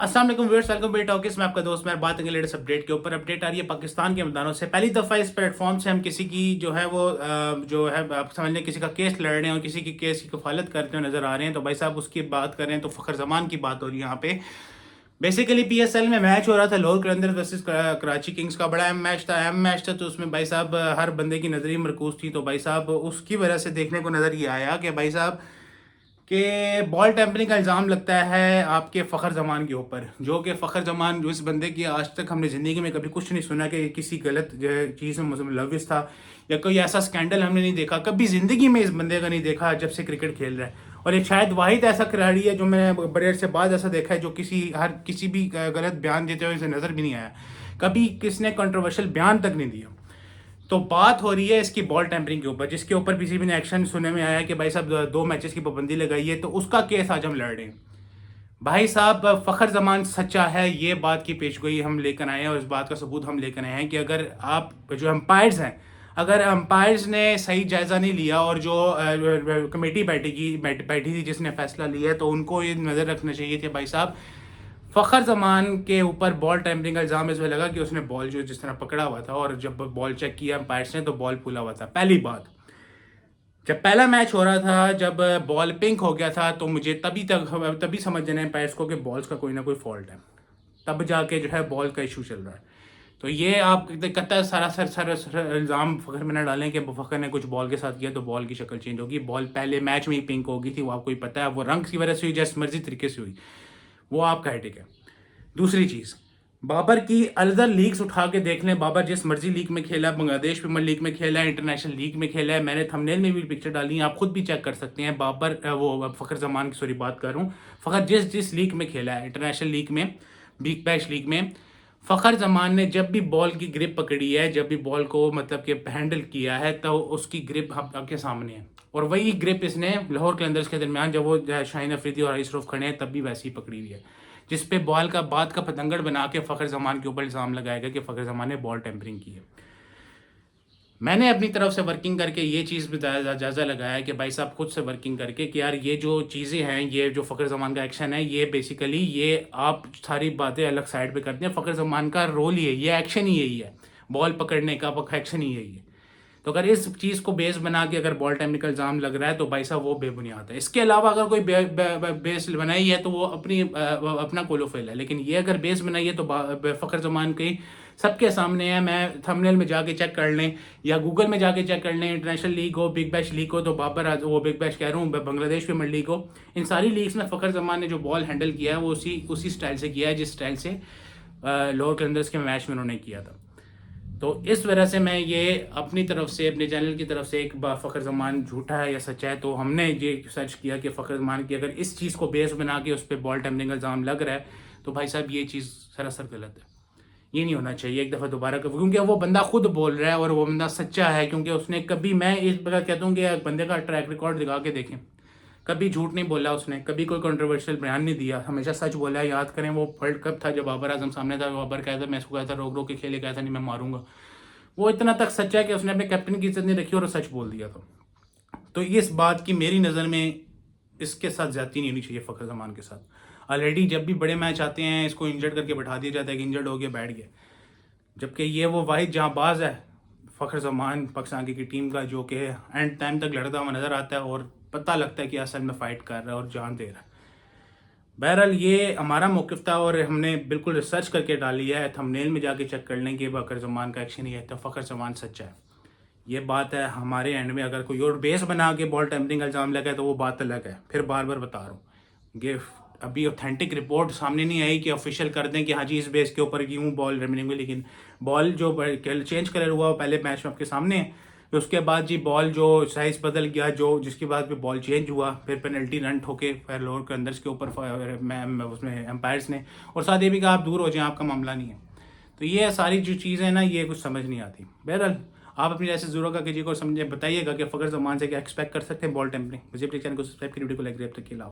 अस्सलाम वालेकुम viewers, welcome back talkies में आपका दोस्त। मैं बात करेंगे लेटेस्ट अपडेट के ऊपर। अपडेट आ रही है पाकिस्तान के मैदानों से। पहली दफ़ा इस प्लेटफॉर्म से हम किसी की जो है वो जो है आप समझ लें किसी का केस लड़ रहे हैं और किसी की केस की कफालत करते हुए नजर आ रहे हैं। तो भाई साहब उसकी बात करें तो फ़खर जमान की बात हो रही है यहाँ पे। बेसिकली पीएसएल में मैच हो रहा था, लाहौर कलंदर्स वर्सेस कराची किंग्स का बड़ा अहम मैच था। तो उसमें भाई साहब हर बंदे की नज़र ही मरकूज थी। तो भाई साहब उसकी वजह से देखने को नज़र ये आया कि भाई साहब कि बॉल टैंपरिंग का इल्ज़ाम लगता है आपके फ़खर जमान के ऊपर, जो कि फ़खर जमान जो इस बंदे की आज तक हमने ज़िंदगी में कभी कुछ नहीं सुना कि किसी गलत जो है चीज़ में मुलविस था या कोई ऐसा स्कैंडल हमने नहीं देखा कभी ज़िंदगी में। इस बंदे का नहीं देखा जब से क्रिकेट खेल रहा है। और एक शायद वाहिद ऐसा खिलाड़ी है जो मैंने बड़े अरसे बाद ऐसा देखा है जो किसी भी गलत बयान देते हुए इसे नज़र भी नहीं आया। कभी किसने कंट्रोवर्शियल बयान तक नहीं दिया। तो बात हो रही है इसकी बॉल टैंपरिंग के ऊपर, जिसके ऊपर पीसीबी ने एक्शन सुनने में आया कि भाई साहब 2 मैचेस की पाबंदी लगाई है। तो उसका केस आज हम लड़ रहे हैं। भाई साहब फ़खर जमान सच्चा है, ये बात की पेशगोई हम लेकर आए हैं और इस बात का सबूत हम लेकर आए हैं कि अगर आप जो अंपायर्स हैं, अगर अंपायर्स ने सही जायज़ा नहीं लिया और जो कमेटी बैठी थी जिसने फैसला लिया है, तो उनको ये नज़र रखना चाहिए कि भाई साहब फ़खर जमान के ऊपर बॉल टैंपरिंग का इल्ज़ाम इसमें लगा कि उसने बॉल जो जिस तरह पकड़ा हुआ था और जब बॉल चेक किया अंपायर्स ने तो बॉल फूला हुआ था। पहली बात, जब पहला मैच हो रहा था, जब बॉल पिंक हो गया था, तो मुझे तभी समझ जाना एम्पायर्स को कि बॉल्स का कोई ना कोई फॉल्ट है। तब जाके जो है बॉल का इशू चल रहा है। तो ये आप कतई सारा इल्ज़ाम फ़खर में ना डालें कि फ़खर ने कुछ बॉल के साथ किया तो बॉल की शक्ल चेंज होगी। बॉल पहले मैच में ही पिंक हो गई थी, वो आपको ही पता है। वो रंग की वजह से हुई, जैसे मर्जी तरीके से हुई, वो आपका है, ठीक है। दूसरी चीज़, बाबर की अदर लीग्स उठा के देख लें। बाबर जिस मर्जी लीग में खेला, बांग्लादेश प्रीमियर लीग में खेला है, इंटरनेशनल लीग में खेला है। मैंने थंबनेल में भी पिक्चर डाली है, आप खुद भी चेक कर सकते हैं। बाबर वो फ़खर जमान की सॉरी बात कर रहा हूँ। फ़खर जिस जिस लीग में खेला है, इंटरनेशनल लीग में, बिग बैश लीग में, फ़खर जमान ने जब भी बॉल की ग्रिप पकड़ी है, जब भी बॉल को मतलब कि हैंडल किया है, तो उसकी ग्रिप आपके सामने है। और वही ग्रिप इसने लाहौर कलंदर्स के दरमियान जब वो शाहीन अफरीदी और आइसरूफ खड़े हैं तब भी वैसी ही पकड़ी हुई है, जिस पे बॉल का बात का पतंगड़ बना के फ़खर जमान के ऊपर इल्ज़ाम लगाया गया कि फ़खर जमान ने बॉल टेम्परिंग की है। मैंने अपनी तरफ से वर्किंग करके ये चीज़ भी जायज़ा लगाया कि भाई साहब खुद से वर्किंग करके कि यार ये जो चीज़ें हैं, ये जो फ़खर जमान का एक्शन है, ये बेसिकली ये आप सारी बातें अलग साइड पे करते हैं। फ़खर जमान का रोल ही है, ये एक्शन ही यही है, बॉल पकड़ने का एक्शन ही यही है। तो अगर इस चीज़ को बेस बना के अगर बॉल टाइमिंग का इल्ज़ाम लग रहा है तो भाई साहब वो बेबुनियाद है। इसके अलावा अगर कोई बेस बनाई है तो वो अपना कोलोफिल है। लेकिन ये अगर बेस बनाई है तो फ़खर जमान की सबके सामने है। मैं थंबनेल में जाके चेक कर लें या गूगल में जाके चेक कर लें, इंटरनेशनल लीग हो, बिग बैश लीग हो, तो वो बिग बैश कह रहा हूँ, बांग्लादेश प्रीमियर लीग हो, इन सारी लीग्स में फ़खर जमान ने जो बॉल हैंडल किया है वो उसी स्टाइल से किया है जिस स्टाइल से लोअर कलंदर्स के मैच में उन्होंने किया था। तो इस वजह से मैं ये अपनी तरफ से, अपने चैनल की तरफ से, एक बार फ़खर जमान झूठा है या सच्चा है, तो हमने ये सर्च किया कि फ़खर जमान की अगर इस चीज़ को बेस बना के उस पर बॉल टेम्परिंग का इल्ज़ाम लग रहा है तो भाई साहब ये चीज़ सरासर गलत है। ये नहीं होना चाहिए एक दफ़ा दोबारा, क्योंकि वो बंदा खुद बोल रहा है और वो बंदा सच्चा है। क्योंकि उसने कभी, मैं इस बार कहता हूँ कि बंदे का ट्रैक रिकॉर्ड दिखा के देखें, कभी झूठ नहीं बोला उसने, कभी कोई कंट्रोवर्शियल बयान नहीं दिया, हमेशा सच बोला है। याद करें वो वर्ल्ड कप था जब बाबर आजम सामने था, बाबर कहता मैं इसको कहता रोक रोक के खेले, कहता नहीं मैं मारूंगा। वो इतना तक सच्चा है कि उसने अपने कैप्टन की इज्जत नहीं रखी और सच बोल दिया था। तो इस बात की मेरी नज़र में इसके साथ ज्यादती नहीं होनी चाहिए फ़खर जमान के साथ। ऑलरेडी जब भी बड़े मैच आते हैं इसको इंजर्ड करके बैठा दिया जाता है कि इंजर्ड हो गया बैठ गया, जबकि ये वो वाहिद जांबाज है फ़खर जमान पाकिस्तान की टीम का, जो कि एंड टाइम तक लड़ता हुआ नज़र आता है और पता लगता है कि असल में फ़ाइट कर रहा है और जान दे रहा है। बहरहाल ये हमारा मौक़िफ़ था और हमने बिल्कुल रिसर्च करके डाली है। थंबनेल में जाके चेक कर लें कि फ़खर जमान का एक्शन ही है तो फ़खर जमान सच्चा है। ये बात है हमारे एंड में। अगर कोई और बेस बना के बॉल टेम्परिंग का इल्ज़ाम लगा है तो वो बात अलग है। फिर बार बार बता रहा हूँ कि अभी ऑथेंटिक रिपोर्ट सामने नहीं आई कि ऑफिशियल कर दें कि हाँ जी इस बेस के ऊपर क्यों बॉल टेम्परिंग हुई। लेकिन बॉल जो चेंज कलर हुआ पहले मैच में आपके सामने है, फिर उसके बाद जी बॉल जो साइज़ बदल गया, जो जिसके बाद फिर बॉल चेंज हुआ, फिर पेनल्टी रन ठोके फिर लोअर के अंदर के ऊपर उसमें एम्पायर्स ने, और साथ ये भी कहा आप दूर हो जाएं, आपका मामला नहीं है। तो ये सारी जो चीज़ें हैं ना, ये कुछ समझ नहीं आती। बहरहाल आप अपनी जैसे ज़रूर का कीजिएगा और समझे बताइएगा कि फ़खर जमान से क्या एक्सपेक्ट कर सकते हैं बॉल टेम्परिंग। मुझे अपने चैनल को सब्सक्राइब करिए, वीडियो को लाइक करिए। अब तक के लिए